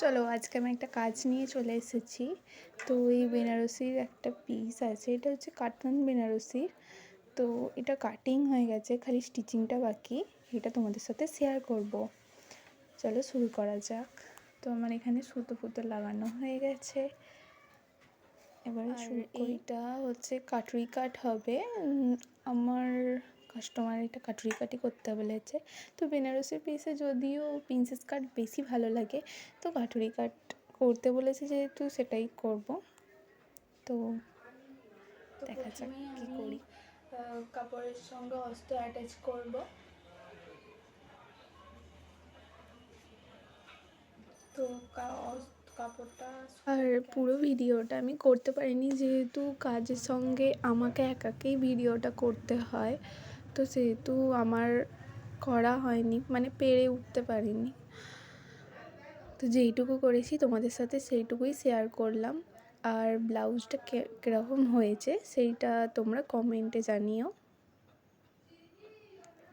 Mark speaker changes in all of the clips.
Speaker 1: চলো আজকে আমি একটা কাজ নিয়ে চলে এসেছি। তো এই বেনারসির একটা পিস আছে, এটা হচ্ছে কাতান বেনারসির। তো এটা কাটিং হয়ে গেছে, খালি স্টিচিংটা বাকি। এটা তোমাদের সাথে শেয়ার করব। চলো শুরু করা যাক। তো আমার এখানে সুতো ফুতো লাগানো হয়ে গেছে, এবারে শুরু করি। এইটা হচ্ছে কাটরি কাট হবে। আমার কাস্টমার এটা কাটরি কাটই করতে বলেছে। তো বেনারসি পিসে যদিও প্রিন্সেস কাট বেশি ভালো লাগে, তো কাটরি কাট করতে বলেছে যেহেতু সেটাই করব। তো দেখা যাক কী করি। কাপড়ের সঙ্গে অস্ত্র অ্যাটাচ করব। তো কাপড়টা আর পুরো ভিডিওটা আমি করতে পারিনি, যেহেতু কাজের সঙ্গে আমাকে একাকেই ভিডিওটা করতে হয়। তো সেহেতু আমার করা হয়নি, মানে পেরে উঠতে পারিনি। তো যেইটুকু করেছি তোমাদের সাথে সেইটুকুই শেয়ার করলাম। আর ব্লাউজটা কীরকম হয়েছে সেইটা তোমরা কমেন্টে জানিও।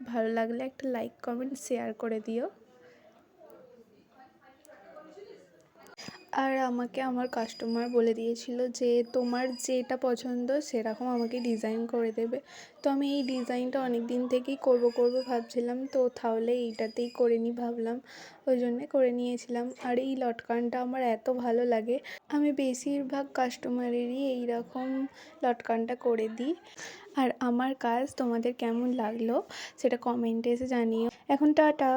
Speaker 1: ভালো লাগলে একটা লাইক কমেন্ট শেয়ার করে দিও। আর আমাকে আমার কাস্টমার বলে দিয়েছিল যে তোমার যেটা পছন্দ সেরকম আমাকে ডিজাইন করে দেবে। তো আমি এই ডিজাইনটা অনেক দিন থেকেই করব ভাবছিলাম, তো তাহলে এইটাতেই করে নিই ভাবলাম, ওই জন্যে করে নিয়েছিলাম। আর এই লটকানটা আমার এত ভালো লাগে, আমি বেশিরভাগ কাস্টমারেরই এইরকম লটকানটা করে দিই। আর আমার কাজ তোমাদের কেমন লাগলো সেটা কমেন্টে এসে জানিও। এখন টাটা।